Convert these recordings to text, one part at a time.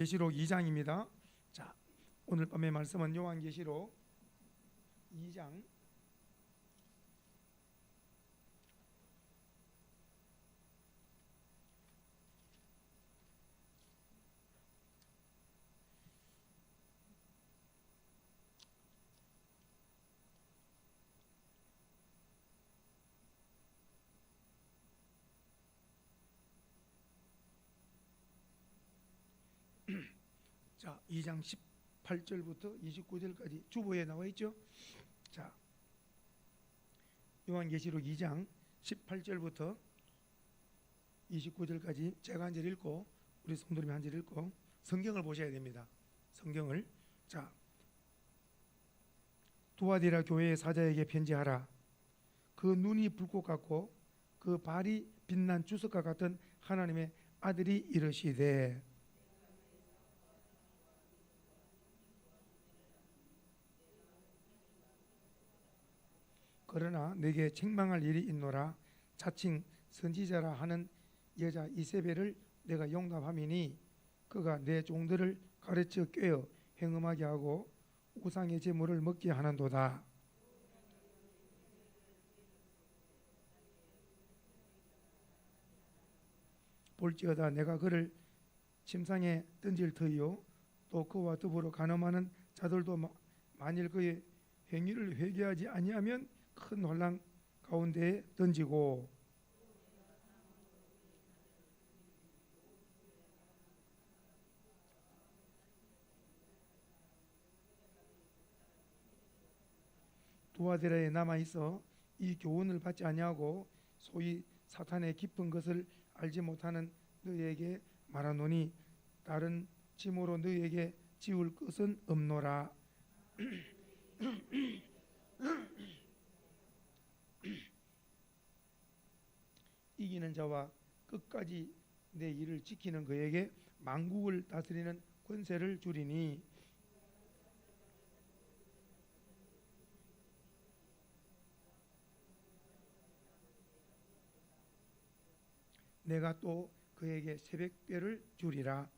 계시록 2장입니다. 자, 오늘 밤의 말씀은 요한계시록 2장 2장 18절부터 29절까지 주보에 나와 있죠. 자, 요한계시록 2장 18절부터 29절까지 제가 한 절 읽고 우리 성도님이 한 절 읽고 성경을 보셔야 됩니다. 성경을. 자, 두아디라 교회의 사자에게 편지하라. 그 눈이 불꽃 같고 그 발이 빛난 주석과 같은 하나님의 아들이 이르시되, 그러나 내게 책망할 일이 있노라. 자칭 선지자라 하는 여자 이세벨을 내가 용납함이니 그가 내 종들을 가르쳐 꿰어 행음하게 하고 우상의 제물을 먹게 하는도다. 볼지어다 내가 그를 침상에 던질 터이요 또 그와 더불어 간음하는 자들도 만일 그의 행위를 회개하지 아니하면 큰 혼란 가운데에 던지고, 두아디라에 남아 있어 이 교훈을 받지 아니하고 소위 사탄의 깊은 것을 알지 못하는 너희에게 말하노니 다른 짐으로 너희에게 지울 것은 없노라. 이기는 자와 끝까지 내 일을 지키는 그에게 만국을 다스리는 권세를 주리니, 내가 또 그에게 새벽별을 주리라.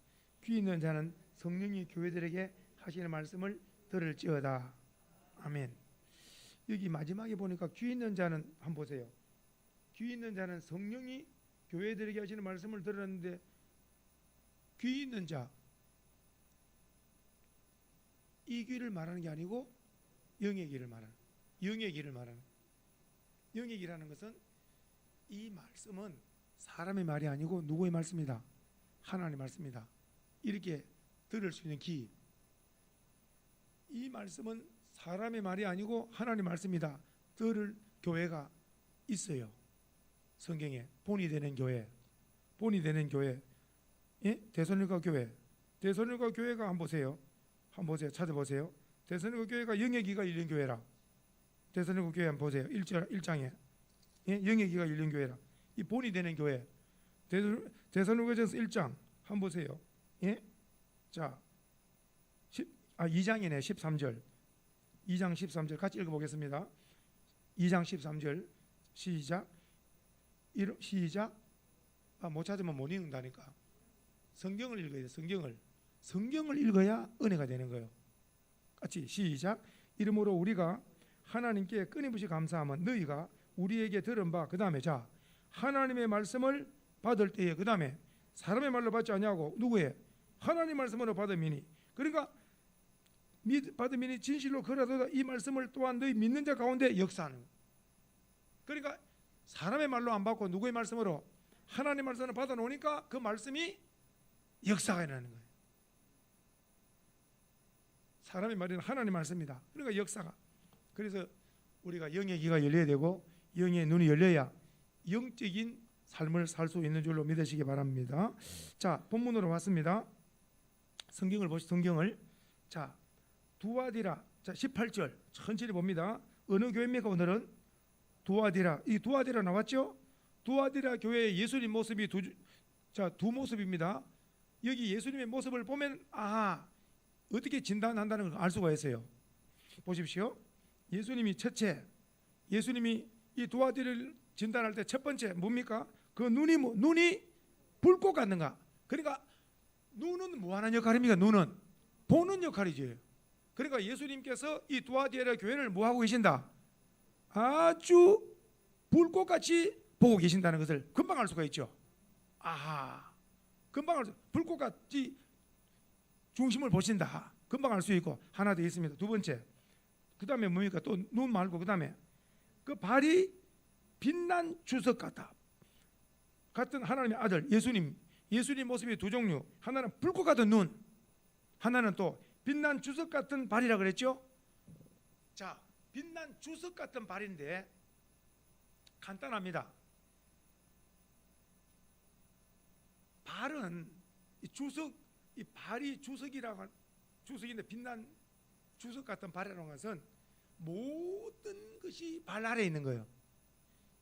귀 있는 자는 성령이 교회들에게 하시는 말씀을 들을지어다. 아멘. 여기 마지막에 보니까 귀 있는 자는 한번 보세요. 귀 있는 자는 성령이 교회들에게 하시는 말씀을 들었는데, 귀 있는 자, 이 귀를 말하는 게 아니고 영의 귀를 말하는, 영의 귀를 말하는. 영의 귀라는 것은 이 말씀은 사람의 말이 아니고 누구의 말씀이다? 하나님의 말씀이다. 이렇게 들을 수 있는 귀. 이 말씀은 사람의 말이 아니고 하나님의 말씀이다. 들을 교회가 있어요. 성경에 본이 되는 교회, 본이 되는 교회, 예? 데살로니가 교회, 데살로니가 교회가 한번 보세요. 한번 보세요. 찾아보세요. 데살로니가 교회가 영의 귀가 열린 교회라. 데살로니가 교회 한번 보세요. 1장에 예? 영의 귀가 열린 교회라. 이 본이 되는 교회. 데살로니가전서 1장 한번 보세요. 예? 자, 2장이네. 13절. 2장 13절 같이 읽어보겠습니다. 2장 13절 시작. 시작. 못 찾으면 못 읽는다니까. 성경을 읽어야 돼. 성경을 읽어야 은혜가 되는 거예요. 같이 시작. 이러므로 우리가 하나님께 끊임없이 감사하면 너희가 우리에게 들은 바, 그 다음에 자, 하나님의 말씀을 받을 때에, 그 다음에 사람의 말로 받지 아니하고 누구의? 하나님 말씀으로 받음이니. 그러니까 받음이니 진실로 그라도 이 말씀을 또한 너희 믿는 자 가운데 역사하는 거예요. 그러니까 사람의 말로 안 받고 누구의 말씀으로? 하나님 말씀을 받아 놓으니까 그 말씀이 역사가 일어나는 거예요. 사람의 말은 하나님 말씀이다. 그러니까 역사가. 그래서 우리가 영의 귀가 열려야 되고 영의 눈이 열려야 영적인 삶을 살 수 있는 줄로 믿으시기 바랍니다. 자, 본문으로 왔습니다. 성경을 보시. 성경을. 자, 두아디라. 자, 18절 천천히 봅니다. 어느 교회입니까? 오늘은 두아디라. 이 두아디라 나왔죠? 두아디라 교회의 예수님 모습이 두 모습입니다. 여기 예수님의 모습을 보면 어떻게 진단한다는 걸 알 수가 있어요. 보십시오. 예수님이 첫째, 예수님이 이 두아디를 진단할 때 첫 번째 뭡니까? 그 눈이 불꽃 같는가? 그러니까 눈은 무한한 역할입니까? 눈은 보는 역할이지. 그러니까 예수님께서 이 두아디라 교회를 뭐 하고 계신다? 아주 불꽃같이 보고 계신다는 것을 금방 알 수가 있죠. 아하, 금방 알 수, 불꽃같이 중심을 보신다. 금방 알 수 있고. 하나 더 있습니다. 두 번째, 그 다음에 뭡니까? 또 눈 말고 그 다음에 그 발이 빛난 주석 같은 하나님의 아들 예수님 모습이 두 종류. 하나는 불꽃 같은 눈, 하나는 또 빛난 주석 같은 발이라 그랬죠. 자, 빛난 주석 같은 발인데 간단합니다. 발은 이 발이 주석인데 빛난 주석 같은 발이라는 것은 모든 것이 발 아래에 있는 거예요.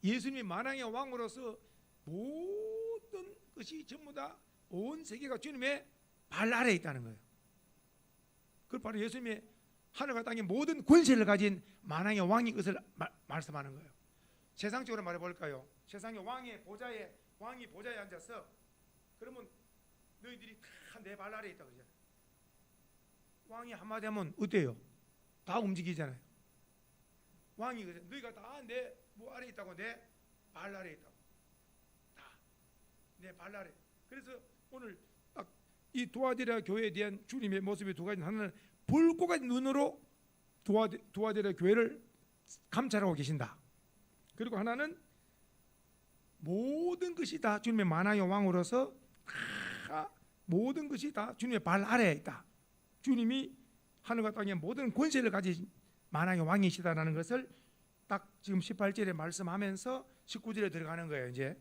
예수님이 만왕의 왕으로서 모든 것이 전부 다 온 세계가 주님의 발 아래에 있다는 거예요. 그 바로 예수님의 하늘과 땅의 모든 권세를 가진 만왕의 왕인 것을 말씀하는 거예요. 세상적으로 말해볼까요? 세상의 왕이 보좌에 앉아서 그러면 너희들이 다 내 발 아래에 있다 그러잖아요. 왕이 한마디 하면 어때요? 다 움직이잖아요. 왕이 그래, 너희가 다 내 뭐 아래에 있다고, 내 발 아래에 있다고, 다 내 발 아래. 그래서 오늘 딱 이 두아디라 교회에 대한 주님의 모습이 두 가지. 하나는 불꽃같은 눈으로 두아디라 교회를 감찰하고 계신다. 그리고 하나는 모든 것이 다 주님의 만왕의 왕으로서 다 모든 것이 다 주님의 발 아래에 있다. 주님이 하늘과 땅의 모든 권세를 가진 만왕의 왕이시다라는 것을 딱 지금 18절에 말씀하면서 19절에 들어가는 거예요. 이제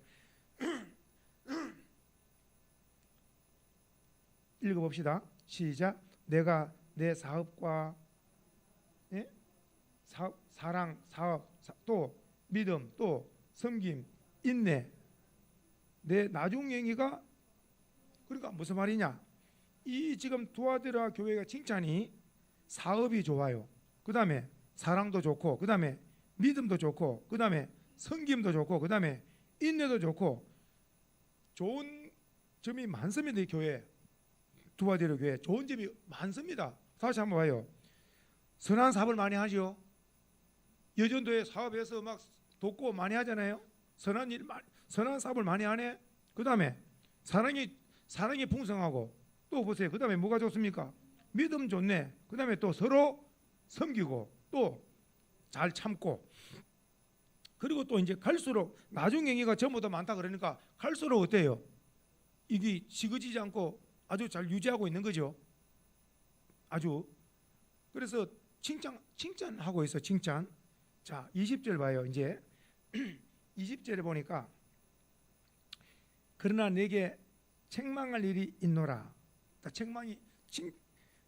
읽어봅시다. 시작. 내가 내 사업과 사랑, 사업, 또 믿음, 또 섬김, 인내, 내 나중행위가, 그러니까 무슨 말이냐? 이 지금 두아디라 교회가 칭찬이 사업이 좋아요. 그 다음에 사랑도 좋고, 그 다음에 믿음도 좋고, 그 다음에 섬김도 좋고, 그 다음에 인내도 좋고, 좋은 점이 많습니다. 이 교회, 두아디라 교회 좋은 점이 많습니다. 다시 한번 봐요. 선한 사업을 많이 하죠. 여전도에 사업에서 막 돕고 많이 하잖아요. 선한 사업을 많이 하네. 그 다음에 사랑이 풍성하고, 또 보세요. 그 다음에 뭐가 좋습니까? 믿음 좋네. 그 다음에 또 서로 섬기고, 또 잘 참고, 그리고 또 이제 갈수록 나중행위가 전부 더 많다 그러니까 갈수록 어때요? 이게 지그지지 않고 아주 잘 유지하고 있는 거죠. 아주. 그래서 칭찬하고 있어. 칭찬. 자, 20절 봐요. 이제 20절에 보니까 그러나 내게 책망할 일이 있노라.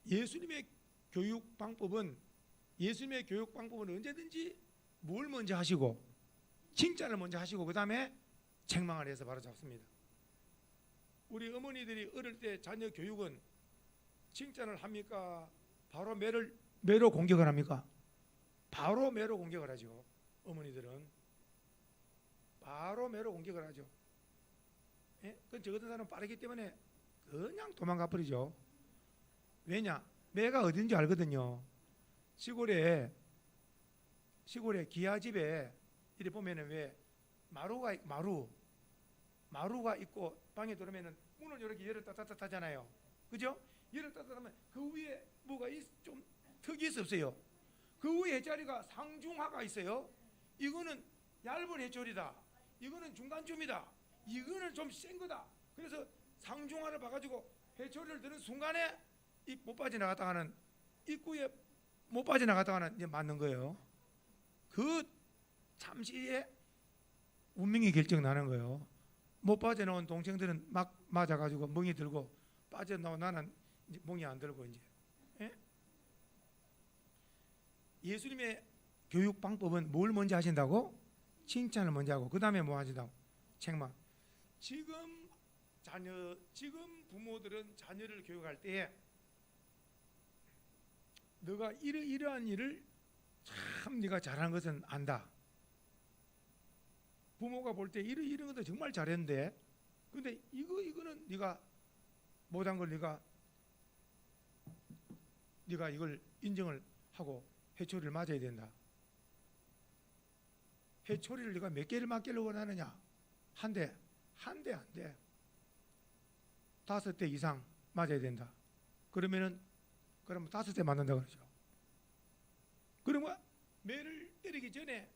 예수님의 교육 방법은 언제든지 뭘 먼저 하시고 칭찬을 먼저 하시고 그 다음에 책망을 해서 바로 잡습니다. 우리 어머니들이 어릴 때 자녀 교육은 칭찬을 합니까? 바로 매로 공격을 합니까? 바로 매로 공격을 하죠. 어머니들은 바로 매로 공격을 하죠. 그 저 같은 사람은 빠르기 때문에 그냥 도망가 버리죠. 왜냐? 매가 어딘지 알거든요. 시골에 기아집에 이래 보면은 왜 마루가 있고 방에 들어오면은 문을 이렇게 열었다 닫았다 하잖아요. 그죠? 열었다 닫았다 하면 그 위에 뭐가 좀 특이해서 없어요. 그 위에 해자리가 상중하가 있어요. 이거는 얇은 해초리다. 이거는 중간쯤이다. 이거는 좀 센 거다. 그래서 상중하를 봐가지고 해초리를 드는 순간에 못 빠져나갔다가는 입구에 못 빠져나갔다가는 이제 맞는 거예요. 그 잠시에 운명이 결정 나는 거예요. 못 빠져나온 동생들은 막 맞아가지고 멍이 들고 빠져나온 나는 이제 멍이 안 들고 이제. 예수님의 교육 방법은 뭘 먼저 하신다고? 칭찬을 먼저 하고 그 다음에 뭐 하신다고? 책망. 지금 부모들은 자녀를 교육할 때에 너가 이러한 일을 참 네가 잘하는 것은 안다. 부모가 볼 때 이런 것도 정말 잘했는데 근데 이거는 네가 못한 걸 네가 이걸 인정을 하고 회초리를 맞아야 된다. 회초리를 네가 몇 개를 맞기를 원하느냐? 한 대, 안 돼. 5대 이상 맞아야 된다. 그러면 5대 맞는다 그러죠. 그러면 매를 때리기 전에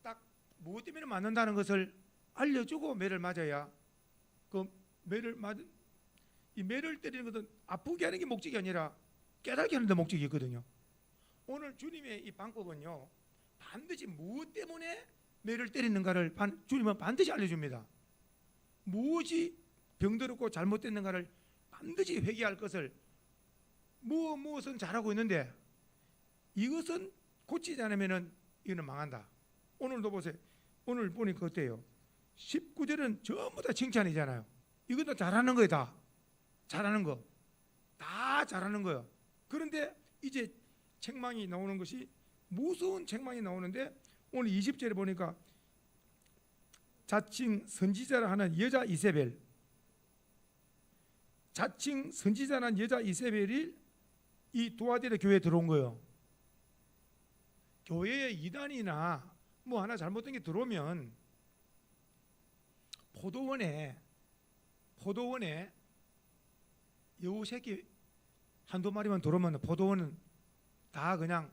딱 무엇 때문에 맞는다는 것을 알려주고 매를 맞아야 이 매를 때리는 것은 아프게 하는 게 목적이 아니라 깨닫게 하는 데 목적이 있거든요. 오늘 주님의 이 방법은요, 반드시 무엇 때문에 매를 때리는가를 주님은 반드시 알려줍니다. 무엇이 병들었고 잘못됐는가를 반드시 회개할 것을 무엇은 잘하고 있는데 이것은 고치지 않으면 이거는 망한다. 오늘도 보세요. 오늘 보니까 어때요? 19절은 전부 다 칭찬이잖아요. 이것도 잘하는 거예요. 다 잘하는 거. 다 잘하는 거예요. 그런데 이제 책망이 나오는 것이 무서운 책망이 나오는데 오늘 20절에 보니까 자칭 선지자라 하는 여자 이세벨, 자칭 선지자라는 여자 이세벨이 이 두아디라 교회에 들어온 거예요. 교회에 이단이나 뭐 하나 잘못된 게 들어오면 포도원에 여우 새끼 한두 마리만 들어오면 포도원은 다 그냥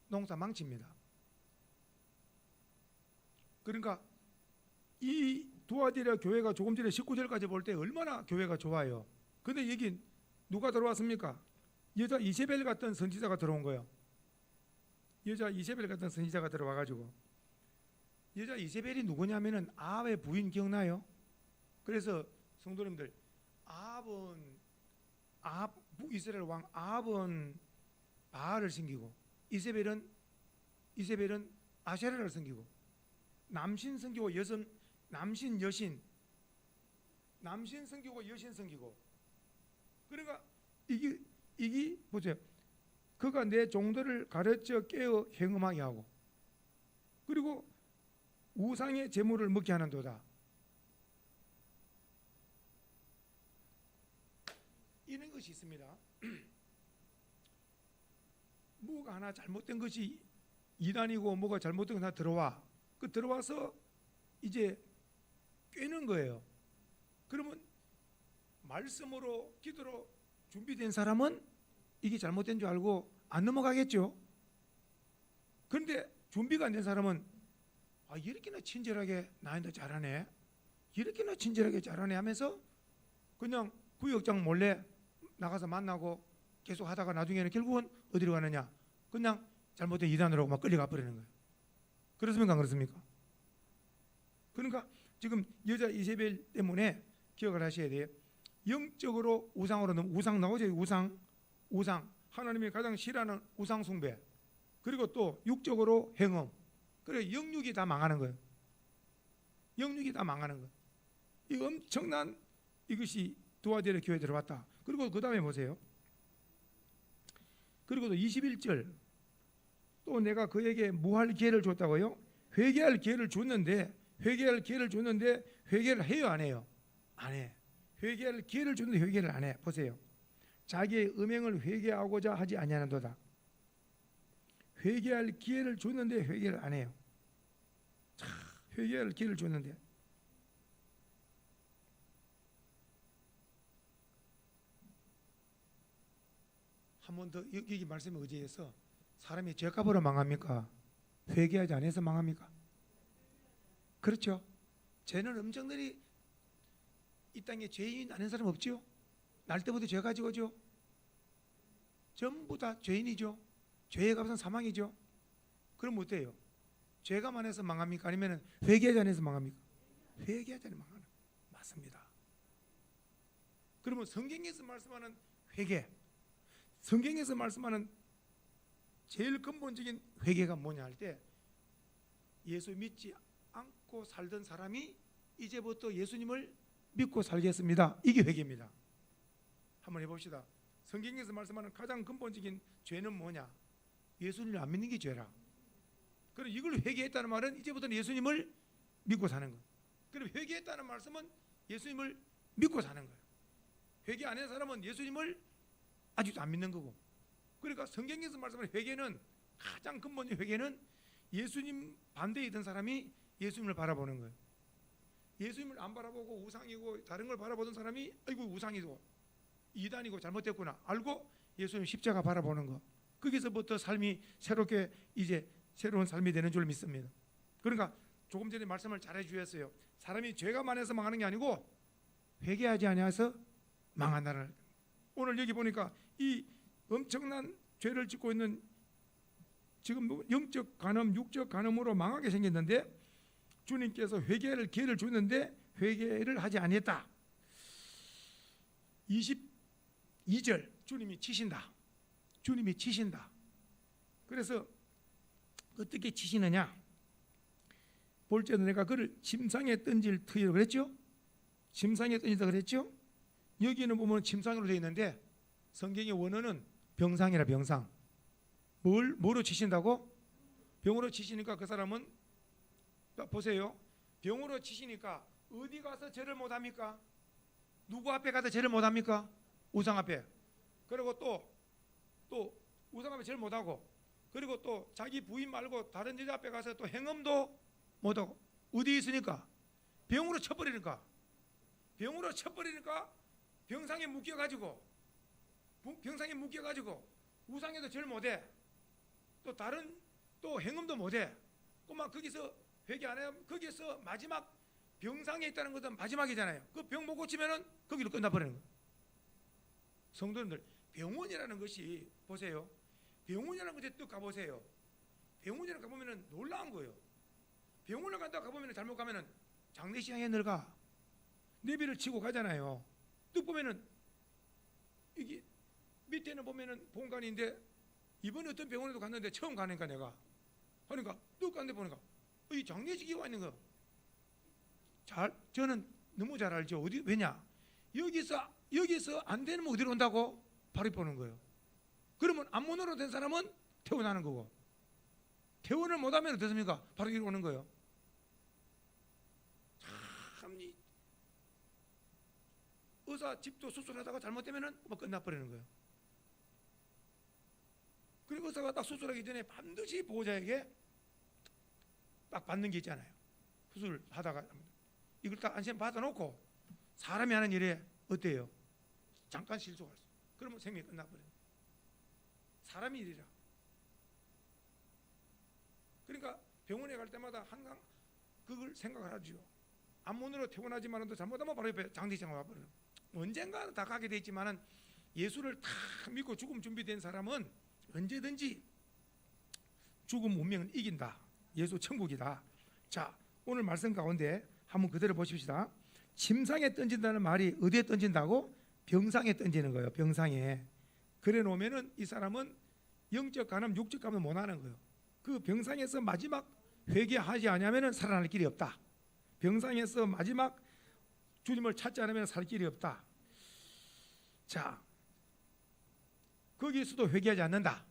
농사 망칩니다. 그러니까 이 두아디라 교회가 조금 전에 19절까지 볼 때 얼마나 교회가 좋아요. 근데 여기 누가 들어왔습니까? 여자 이세벨 같은 선지자가 들어온 거예요. 여자 이세벨 같은 선지자가 들어와가지고, 여자 이세벨이 누구냐면은 아합의 부인 기억나요? 그래서 성도님들, 이스라엘 왕 아합은 바알을 섬기고 이세벨은 아세라를 섬기고, 남신 섬기고 남신 섬기고 여신 섬기고. 그러니까 이게 보세요. 그가 내 종들을 가르쳐 깨어 행음하게 하고, 그리고 우상의 제물을 먹게 하는도다. 이런 것이 있습니다. 뭐가 하나 잘못된 것이 이단이고 뭐가 잘못된 거 하나 들어와서 이제 꿰는 거예요. 그러면 말씀으로 기도로 준비된 사람은 이게 잘못된 줄 알고 안 넘어가겠죠. 그런데 준비가 안 된 사람은 이렇게나 친절하게 나한테 잘하네, 이렇게나 친절하게 잘하네 하면서 그냥 구역장 몰래 나가서 만나고 계속 하다가 나중에는 결국은 어디로 가느냐? 그냥 잘못된 이단으로 막 끌려가 버리는 거예요. 그렇습니까? 안 그렇습니까? 그러니까 지금 여자 이세벨 때문에 기억을 하셔야 돼요. 영적으로 우상 나오죠. 우상 하나님이 가장 싫어하는 우상 숭배, 그리고 또 육적으로 행음, 그리고 영육이 다 망하는 거예요. 영육이 다 망하는 거예요. 이 엄청난 이것이 두아디라 교회에 들어왔다. 그리고 그 다음에 보세요. 그리고 또 21절, 또 내가 그에게 무할 기회를 줬다고요? 회개할 기회를 줬는데 회개를 해요, 안 해요? 안 해. 회개할 기회를 줬는데 회개를 안 해. 보세요. 자기의 음행을 회개하고자 하지 아니하는도다. 회개할 기회를 줬는데 회개를 안 해요. 회개할 기회를 줬는데. 한 번 더, 여기 말씀에 의지해서 사람이 죄값으로 망합니까? 회개하지 않아서 망합니까? 그렇죠. 죄는 엄청나게 이 땅에 죄인 아닌 사람 없죠? 날 때부터 죄 가지고 오죠. 전부 다 죄인이죠. 죄의 값은 사망이죠. 그럼 어때요? 죄가 많아서 망합니까? 아니면 회개하지 않아서 망합니까? 회개하지 않아서 망하는, 맞습니다. 그러면 성경에서 말씀하는 회개, 성경에서 말씀하는 제일 근본적인 회개가 뭐냐 할 때, 예수 믿지 않고 살던 사람이 이제부터 예수님을 믿고 살겠습니다. 이게 회개입니다. 한번 해봅시다. 성경에서 말씀하는 가장 근본적인 죄는 뭐냐? 예수님을 안 믿는 게 죄라. 그럼 이걸 회개했다는 말은 이제부터는 예수님을 믿고 사는 거예요. 그럼 회개했다는 말씀은 예수님을 믿고 사는 거예요. 회개 안 하는 사람은 예수님을 아직도 안 믿는 거고. 그러니까 성경에서 말씀하는 회개는, 가장 근본적인 회개는 예수님 반대에 있던 사람이 예수님을 바라보는 거예요. 예수님을 안 바라보고 우상이고 다른 걸 바라보던 사람이 아이고 우상이고 이단이고 잘못됐구나 알고 예수님 십자가 바라보는 거. 거기서부터 삶이 새롭게 이제 새로운 삶이 되는 줄 믿습니다. 그러니까 조금 전에 말씀을 잘 해주셨어요. 사람이 죄가 많아서 망하는 게 아니고 회개하지 아니해서 망한다는. 오늘 여기 보니까 이 엄청난 죄를 짓고 있는, 지금 영적 간음, 육적 간음으로 망하게 생겼는데 주님께서 회개를 기회를 주는데 회개를 하지 아니했다. 22절 주님이 치신다. 주님이 치신다. 그래서 어떻게 치시느냐? 볼지어도 내가 그를 침상에 던질 터이라고 그랬죠? 침상에 던진다 그랬죠? 여기는 보면 침상으로 되어 있는데 성경의 원어는 병상이라. 병상. 뭐로 치신다고? 병으로 치시니까 그 사람은, 보세요, 병으로 치시니까 어디 가서 절을 못합니까? 누구 앞에 가서 절을 못합니까? 우상 앞에. 그리고 또 우상 앞에 절을 못하고, 그리고 또 자기 부인 말고 다른 여자 앞에 가서 또 행음도 못하고. 어디 있으니까? 병으로 쳐버리니까. 병으로 쳐버리니까 병상에 묶여가지고 우상에도 절 못해. 또 다른 또 행음도 못해. 그만 거기서 회개 안 하면 거기서 마지막 병상에 있다는 것은 마지막이잖아요. 그 병 못 고치면은 거기로 끝나버리는 거예요. 성도님들, 병원이라는 것이, 보세요, 병원이라는 것에 또 가보세요. 병원이라는 가보면은 놀라운 거예요. 병원을 간다 가보면은 잘못 가면은 장례식장에 늘가 내비를 치고 가잖아요. 또 보면은 이게 밑에는 보면은 본관인데, 이번에 어떤 병원에도 갔는데 처음 가니까 내가 그러니까 뚝 갔는데 보니까 이 장례식이 와 있는 거. 저는 너무 잘 알죠. 어디, 왜냐? 여기서 안 되면 어디로 온다고? 바로 보는 거예요. 그러면 암문으로 된 사람은 퇴원하는 거고, 퇴원을 못하면 어떻습니까? 바로 여기로 오는 거예요. 참, 의사 집도 수술하다가 잘못되면은 뭐 끝나버리는 거예요. 그리고 의사가 딱 수술하기 전에 반드시 보호자에게 딱 받는 게 있잖아요. 수술하다가 이걸 딱 안심 받아놓고 사람이 하는 일에 어때요? 잠깐 실수할 수. 그러면 생명이 끝나버려요. 사람이 일이라. 그러니까 병원에 갈 때마다 항상 그걸 생각을 하죠. 암문으로 퇴원하지만은 잘못하면 바로 옆에 장례식장 와버려요. 언젠가는 다 가게 돼 있지만은 예수를 다 믿고 죽음 준비된 사람은 언제든지 죽음 운명은 이긴다. 예수 천국이다. 자, 오늘 말씀 가운데 한번 그대로 보십시다. 침상에 던진다는 말이 어디에 던진다고? 병상에 던지는 거예요. 병상에. 그래 놓으면은 이 사람은 영적 간음, 육적 간음 못 하는 거예요. 그 병상에서 마지막 회개하지 않으면은 살아날 길이 없다. 병상에서 마지막 주님을 찾지 않으면 살 길이 없다. 자, 거기에서도 회개하지 않는다.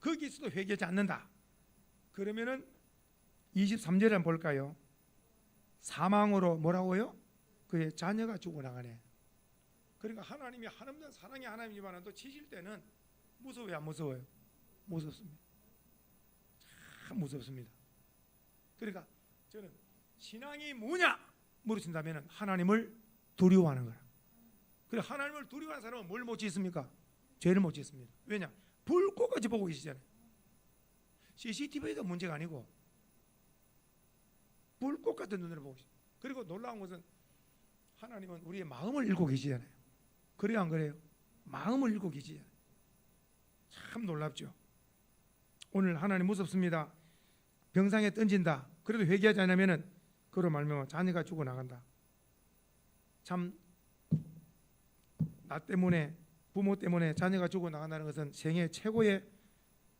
거기에서도 회개하지 않는다. 그러면은 23절에 한번 볼까요? 사망으로 뭐라고요? 그의 자녀가 죽어나가네. 그러니까 하나님이 한없는 사랑의 하나님이지만 또 치실 때는 무서워요, 안 무서워요? 무섭습니다. 참 무섭습니다. 그러니까 저는 신앙이 뭐냐 물으신다면 하나님을 두려워하는 거라. 그래, 하나님을 두려워하는 사람은 뭘 못 짓습니까? 죄를 못 짓습니다. 왜냐? 불꽃까지 보고 계시잖아요. CCTV가 문제가 아니고 불꽃 같은 눈으로 보고 계십니다. 그리고 놀라운 것은 하나님은 우리의 마음을 읽고 계시잖아요. 그래요, 안 그래요? 마음을 읽고 계시잖아요. 참 놀랍죠. 오늘 하나님 무섭습니다. 병상에 던진다. 그래도 회개하지 않으면은 그로 말미암아 자녀가 죽어나간다. 참, 나 때문에, 부모 때문에 자녀가 죽어나간다는 것은 생애 최고의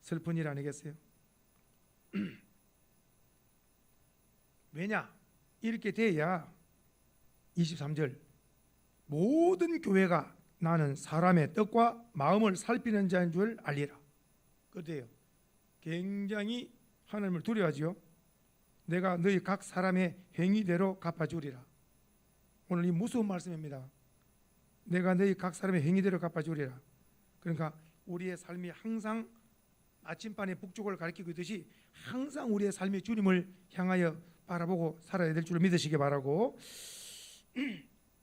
슬픈 일 아니겠어요? 왜냐? 이렇게 돼야 23절 모든 교회가 나는 사람의 뜻과 마음을 살피는 자인 줄 알리라. 그래요. 굉장히 하나님을 두려워하지요. 내가 너희 각 사람의 행위대로 갚아주리라. 오늘 이 무서운 말씀입니다. 내가 너희 각 사람의 행위대로 갚아주리라. 그러니까 우리의 삶이 항상 아침반에 북쪽을 가리키고 있듯이 항상 우리의 삶이 주님을 향하여 바라보고 살아야 될 줄 믿으시기 바라고.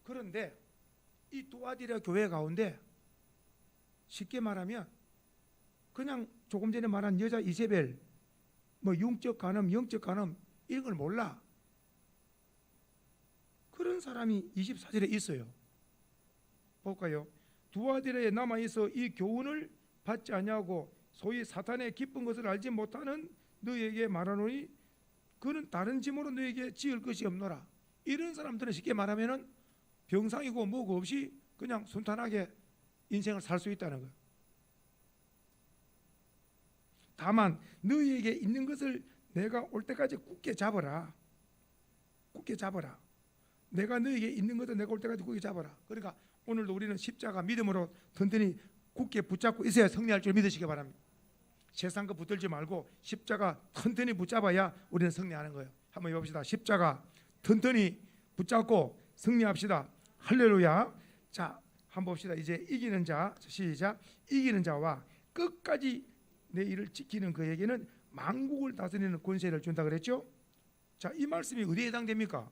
그런데 이 두아디라 교회 가운데 쉽게 말하면 그냥 조금 전에 말한 여자 이세벨, 뭐 영적 간음, 영적 간음 이런 걸 몰라. 그런 사람이 24절에 있어요. 볼까요? 두아디라에 남아 있어 이 교훈을 받지 아니하고 소위 사탄의 기쁜 것을 알지 못하는 너에게 말하노니 그는 다른 짐으로 너에게 지을 것이 없노라. 이런 사람들은 쉽게 말하면은 병상이고 뭐고 없이 그냥 순탄하게 인생을 살 수 있다는 거예요. 다만 너희에게 있는 것을 내가 올 때까지 굳게 잡아라. 굳게 잡아라. 내가 너희에게 있는 것을 내가 올 때까지 굳게 잡아라. 그러니까 오늘도 우리는 십자가 믿음으로 든든히 굳게 붙잡고 있어야 승리할 줄 믿으시기 바랍니다. 세상 거 붙들지 말고 십자가 튼튼히 붙잡아야 우리는 승리하는 거예요. 한번 해봅시다. 십자가 튼튼히 붙잡고 승리합시다. 할렐루야. 자, 한번 봅시다. 이제 이기는 자, 시작. 이기는 자와 끝까지 내 일을 지키는 그에게는 만국을 다스리는 권세를 준다 그랬죠. 자, 이 말씀이 어디에 해당됩니까?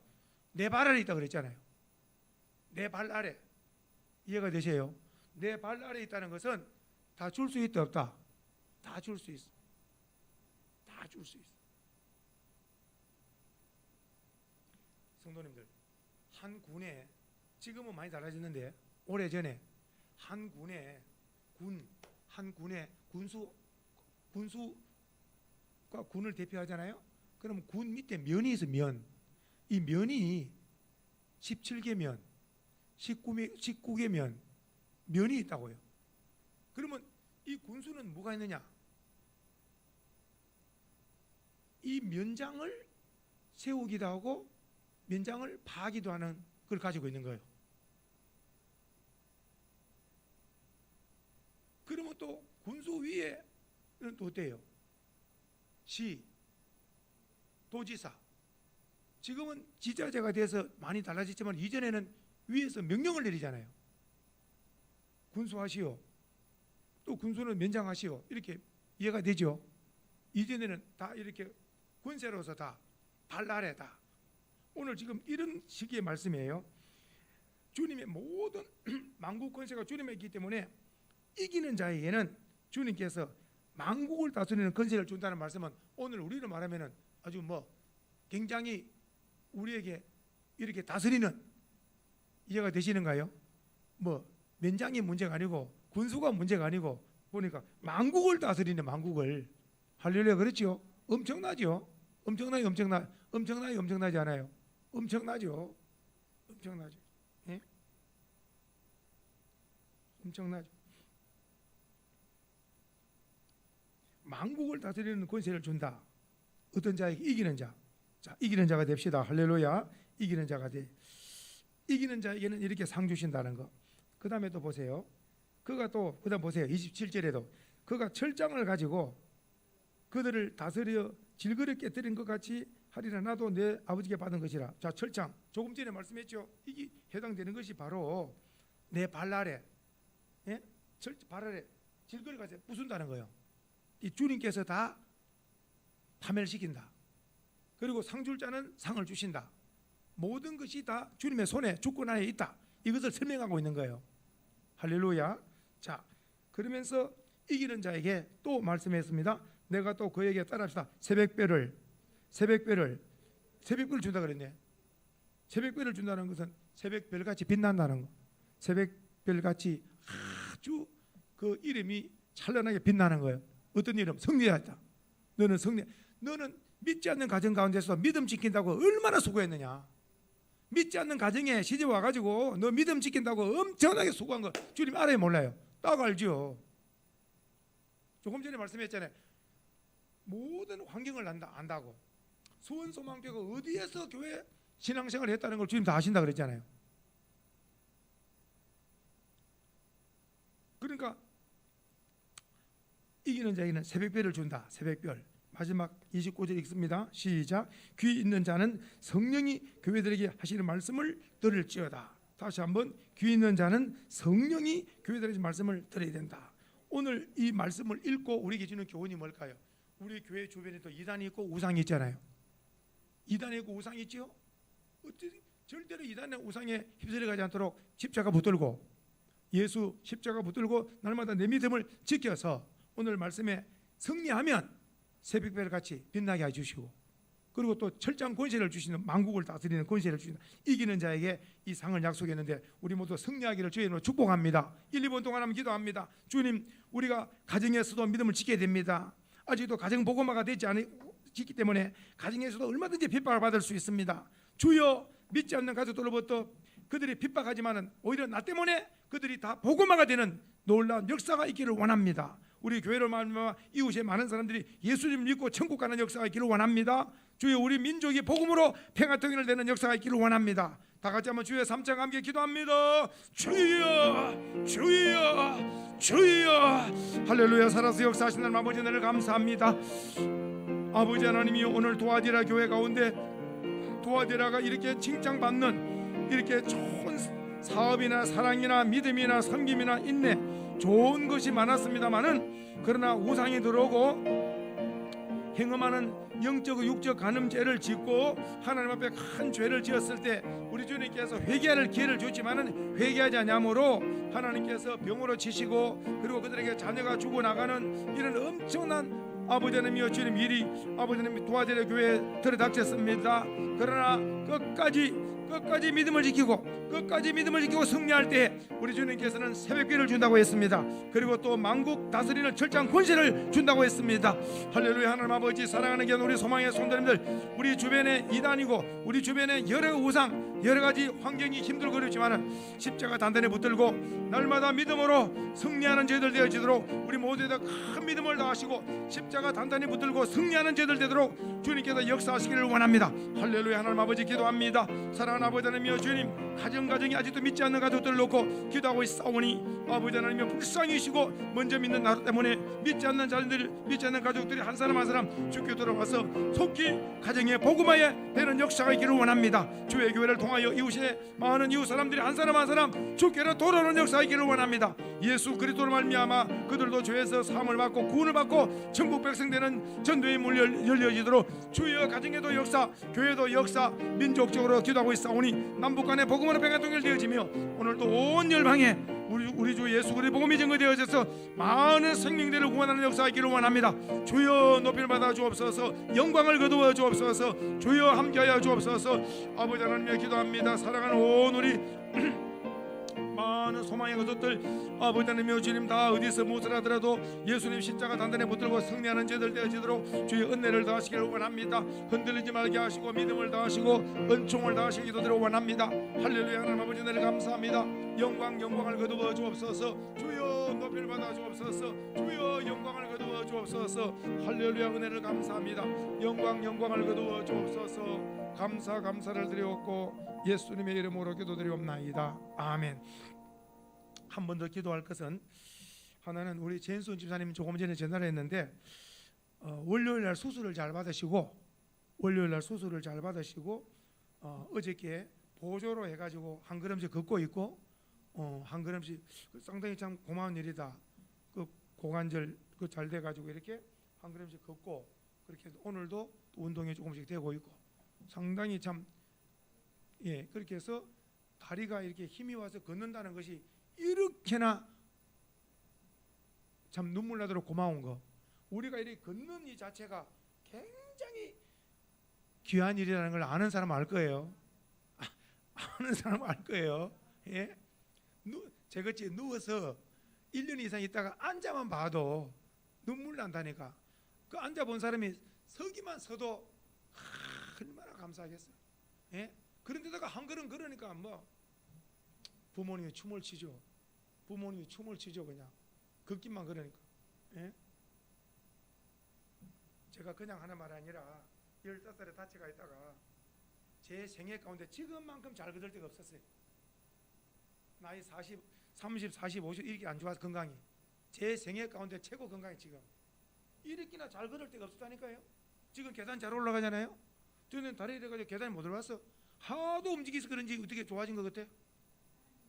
내 발 아래 있다 그랬잖아요. 내 발 아래. 이해가 되세요? 내 발 아래 있다는 것은 다 줄 수 있다 없다? 다 줄 수 있어. 다 줄 수 있어. 성도님들, 한 군에 지금은 많이 달라졌는데 오래전에 한 군에 한 군에 군수가 군을 대표하잖아요. 그럼 군 밑에 면이 있어. 면. 이 면이 17개 면, 19개 면이 있다고요. 그러면 이 군수는 뭐가 있느냐? 이 면장을 세우기도 하고 면장을 파기도 하는 걸 가지고 있는 거예요. 그러면 또 군수 위에는 또 어때요? 시, 도지사. 지금은 지자체가 돼서 많이 달라졌지만 이전에는 위에서 명령을 내리잖아요. 군수하시오. 또 군수는 면장하시오. 이렇게 이해가 되죠? 이전에는 다 이렇게 권세로서 다 발 아래다. 오늘 지금 이런 시기의 말씀이에요. 주님의 모든 만국 권세가 주님에 있기 때문에 이기는 자에게는 주님께서 만국을 다스리는 권세를 준다는 말씀은 오늘 우리로 말하면은 아주 뭐 굉장히 우리에게 이렇게 다스리는, 이해가 되시는가요? 뭐 면장이 문제가 아니고 군수가 문제가 아니고 보니까 만국을 다스리는, 만국을. 할렐루야. 그렇죠? 엄청나죠? 엄청나지 않아요? 엄청나죠? 예? 엄청나죠? 만국을 다스리는 권세를 준다. 어떤 자에게? 이기는 자. 자, 이기는 자가 됩시다. 할렐루야. 이기는 자가 돼. 이기는 자에게는 이렇게 상 주신다는 거. 그 다음에 또 보세요. 그가 또 그다음 보세요. 27절에도 그가 철장을 가지고 그들을 다스려 질그릇 깨뜨린 것 같이 하리라. 나도 내 아버지께 받은 것이라. 자, 철장. 조금 전에 말씀했죠. 이게 해당되는 것이 바로 내 발 아래, 예? 발 아래 질그릇 같이 부순다는 거예요. 이 주님께서 다 파멸시킨다. 그리고 상 줄 자는 상을 주신다. 모든 것이 다 주님의 손에, 주권 안에 있다. 이것을 설명하고 있는 거예요. 할렐루야. 자, 그러면서 이기는 자에게 또 말씀했습니다. 내가 또 그에게 따라합시다. 새벽별을 준다 그랬네. 새벽별을 준다는 것은 새벽별같이 빛난다는 거. 새벽별같이 아주 그 이름이 찬란하게 빛나는 거예요. 어떤 이름? 승리하다. 너는 믿지 않는 가정 가운데서 믿음 지킨다고 얼마나 수고했느냐. 믿지 않는 가정에 시집 와가지고 너 믿음 지킨다고 엄청나게 수고한 거 주님 알아요 몰라요? 딱 알죠. 조금 전에 말씀했잖아요. 모든 환경을 안다고. 수원소망교가 어디에서 교회 신앙생활을 했다는 걸 주님 다 아신다 그랬잖아요. 그러니까 이기는 자에게는 새벽별을 준다. 새벽별. 마지막 29절 읽습니다. 시작. 귀 있는 자는 성령이 교회들에게 하시는 말씀을 들을지어다. 다시 한번 귀 있는 자는 성령이 교회들에게 말씀을 들어야 된다. 오늘 이 말씀을 읽고 우리에게 주는 교훈이 뭘까요? 우리 교회 주변에도 이단이 있고 우상이 있잖아요. 이단이 있고 우상이 있죠. 절대로 이단의 우상에 휩쓸려가지 않도록 십자가 붙들고 예수 십자가 붙들고 날마다 내 믿음을 지켜서 오늘 말씀에 승리하면 새벽별 같이 빛나게 해주시고, 그리고 또 철장 권세를 주시는, 만국을 다스리는 권세를 주시는 이기는 자에게 이 상을 약속했는데 우리 모두 승리하기를 주의 이름으로 축복합니다. 1, 2분 동안 하면 기도합니다. 주님, 우리가 가정에서도 믿음을 지켜야 됩니다. 아직도 가정 복음화가 되지 않기 때문에 가정에서도 얼마든지 핍박을 받을 수 있습니다. 주여, 믿지 않는 가족들로부터 그들이 핍박하지만은 오히려 나 때문에 그들이 다 복음화가 되는 놀라운 역사가 있기를 원합니다. 우리 교회를 말미암아 이웃의 많은 사람들이 예수님 믿고 천국 가는 역사가 있기를 원합니다. 주여, 우리 민족이 복음으로 평화 통일을 되는 역사가 있기를 원합니다. 다 같이 한번 주여 3장 함께 기도합니다. 주여, 주여, 주여. 할렐루야. 살아서 역사하시는 하나님 아버지, 은혜를 감사합니다. 아버지 하나님이 오늘 도아디라 교회 가운데 도아디라가 이렇게 칭찬받는 이렇게 좋은 사업이나 사랑이나 믿음이나 섬김이나 인내, 좋은 것이 많았습니다마는 그러나 우상이 들어오고 행음하는 영적 육적 간음죄를 짓고 하나님 앞에 큰 죄를 지었을 때 우리 주님께서 회개할 기회를 줬지만은 회개하지 않으므로 하나님께서 병으로 치시고 그리고 그들에게 자녀가 죽어나가는 이런 엄청난 아버지 하나님이여 주님 일이 아버지 하나님 도와드려 교회에 들어닥쳤습니다. 그러나 끝까지 믿음을 지키고 승리할 때 우리 주님께서는 새벽비를 준다고 했습니다. 그리고 또 만국 다스리는 철장 권세를 준다고 했습니다. 할렐루야. 하나님 아버지, 사랑하는 게 우리 소망의 성도님들, 우리 주변에 이단이고 우리 주변에 여러 우상 여러 가지 환경이 힘들고 어렵지만 십자가 단단히 붙들고 날마다 믿음으로 승리하는 저희들 되어지도록 우리 모두에다 큰 믿음을 다하시고 십자가 단단히 붙들고 승리하는 저희들 되도록 주님께서 역사하시기를 원합니다. 할렐루야. 하나님 아버지, 기도합니다. 사랑하는 아버지 하나님이여 주님, 가정이 아직도 믿지 않는 가족들을 놓고 기도하고 있사오니 아버지 하나님이여 불쌍히시고 먼저 믿는 나로 때문에 믿지 않는 자녀들, 믿지 않는 가족들이 한 사람 한 사람 주께 돌아와서 속히 가정의 복음화에 되는 역사가 있기를 원합니다. 주의 교회를 통하여 이웃의 많은 이웃 사람들이 한 사람 한 사람 주께로 돌아오는 역사가 있기를 원합니다. 예수 그리스도로 말미암아 그들도 죄에서 사함을 받고 구원을 받고 천국 백성 되는 전도의 문 열려지도록 주여 가정에도 역사, 교회도 역사, 민족적으로 기도하고 있사오니 남북 간의 복음으로 평화 통일되어지며 오늘도 온 열방에 우리 주 예수 그리스도 복음이 증거되어져서 많은 생명들을 구원하는 역사가 있기를 원합니다. 주여 높이를 받아 주옵소서. 영광을 거두어 주옵소서. 주여 함께하여 주옵소서. 아버지 하나님의 기도합니다. 사랑하는 온 우리 많은 소망의 것들 아버지 하나님이여 주님, 다 어디서 무엇을 하더라도 예수님 십자가 단단히 붙들고 승리하는 제들 되어지도록 주의 은혜를 다하시기를 원합니다. 흔들리지 말게 하시고 믿음을 다하시고 은총을 다하시기도 원합니다. 할렐루야. 하나님 아버지, 은혜를 감사합니다. 영광을 거두어 주옵소서. 주여 높이를 받아 주옵소서. 주여 영광을 거두어 주옵소서. 할렐루야. 은혜를 감사합니다. 영광을 거두어 주옵소서. 감사를 드리옵고 예수님의 이름으로 기도드리옵나이다. 아멘. 한 번 더 기도할 것은, 하나는 우리 젠순 집사님 조금 전에 전화를 했는데 월요일날 수술을 잘 받으시고 어저께 보조로 해가지고 한 걸음씩 걷고 있고 한 걸음씩 상당히 참 고마운 일이다. 그 고관절 그 잘 돼가지고 이렇게 한 걸음씩 걷고 그렇게 오늘도 운동이 조금씩 되고 있고 상당히 참 그렇게 해서 다리가 이렇게 힘이 와서 걷는다는 것이 이렇게나 참 눈물 나도록 고마운 거. 우리가 이렇게 걷는 이 자체가 굉장히 귀한 일이라는 걸 아는 사람은 알 거예요. 아는 사람은 알 거예요. 예? 제같이 누워서 1년 이상 있다가 앉아만 봐도 눈물 난다니까. 그 앉아본 사람이 서기만 서도 얼마나 감사하겠어요. 예? 그런데다가 한 걸음 걸으니까 뭐 부모님이 춤을 치죠. 그냥 걷기만 걸으니까. 예? 제가 그냥 하는 말이 아니라 15살에 다치가 있다가 제 생애 가운데 지금만큼 잘 걷을 때가 없었어요. 나이 30, 40, 50 이렇게 안 좋아서 건강이 제 생애 가운데 최고 건강이 지금 이렇게나 잘 걸을 때가 없었다니까요. 지금 계단 잘 올라가잖아요. 저는 다리 이래가지고 계단에 못 올라왔어. 하도 움직여서 그런지 어떻게 좋아진 것 같아?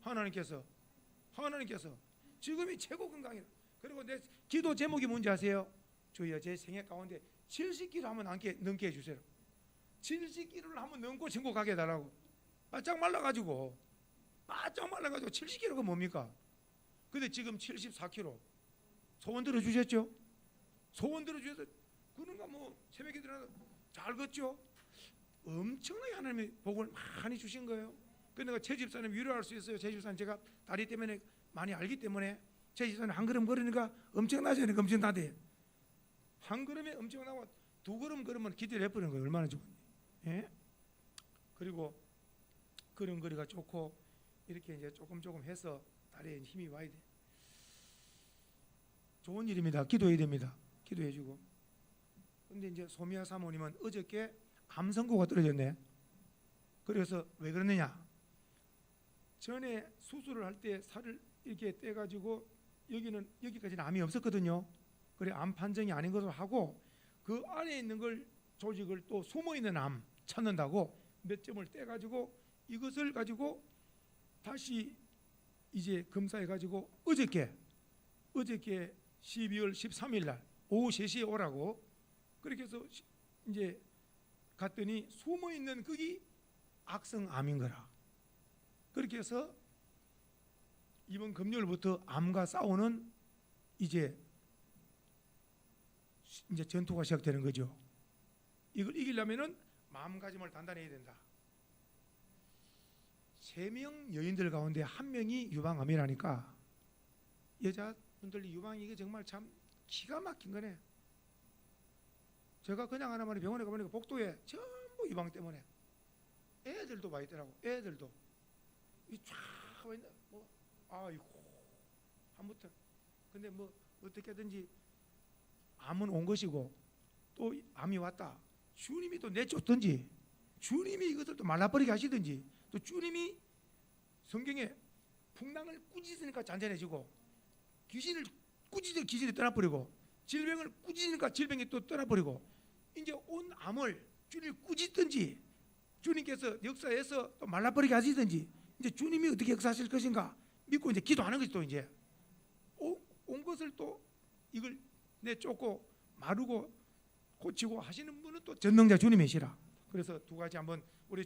하나님께서 지금이 최고 건강이라. 그리고 내 기도 제목이 뭔지 아세요? 주여 제 생애 가운데 70kg 한번 넘게 해주세요. 70kg를 한번 넘고 전국 가게 해달라고. 바짝 말라가지고 70kg가 뭡니까? 근데 지금 74kg. 소원 들어주셨죠? 소원 들어주셔서 그런가 뭐 새벽에 일어나서 잘 걷죠? 엄청나게 하나님의 복을 많이 주신 거예요. 그래서 내가 제 집사님 위로할 수 있어요. 제 집사님 제가 다리 때문에 많이 알기 때문에 제 집사님 한 걸음 걸으니까 엄청나잖아요. 엄청나대. 한 걸음에 엄청나고 두 걸음 걸으면 기대를 해버리는 거예요. 얼마나 좋은지. 예? 그리고 걸음걸이가 좋고 이렇게 이제 조금 해서 다리에 힘이 와야 돼. 좋은 일입니다. 기도해야 됩니다. 기도해주고. 근데 이제 소미아 사모님은 어저께 암 선고가 떨어졌네. 그래서 왜 그러느냐? 전에 수술을 할 때 살을 이렇게 떼가지고 여기까지는 암이 없었거든요. 그래 암 판정이 아닌 것으로 하고 그 안에 있는 걸 조직을 또 숨어 있는 암 찾는다고 몇 점을 떼가지고 이것을 가지고 다시 이제 검사해가지고 어저께 12월 13일 날 오후 3시에 오라고 그렇게 해서 이제 갔더니 숨어 있는 그게 악성암인 거라. 그렇게 해서 이번 금요일부터 암과 싸우는 이제 전투가 시작되는 거죠. 이걸 이기려면은 마음가짐을 단단히 해야 된다. 3명 여인들 가운데 1명이 유방암이라니까 여자분들 유방이 이게 정말 참 기가 막힌 거네. 제가 그냥 하나만에 병원에 가보니까 복도에 전부 유방 때문에 애들도 많이 있더라고. 애들도 이쫙 뭐 아이고 아무튼 근데 뭐 어떻게든지 암은 온 것이고 또 암이 왔다. 주님이 또 내쫓든지 주님이 이것을 또 말라버리게 하시든지 또 주님이 성경에 풍랑을 꾸짖으니까 잔잔해지고 귀신을 꾸짖으니까 귀신이 떠나버리고 질병을 꾸짖으니까 질병이 또 떠나버리고 이제 온 암을 주님이 꾸짖든지 주님께서 역사에서 또 말라버리게 하시든지 이제 주님이 어떻게 역사하실 것인가 믿고 이제 기도하는 것이 또 이제 온 것을 또 이걸 내쫓고 마르고 고치고 하시는 분은 또 전능자 주님이시라. 그래서 두 가지 한번 우리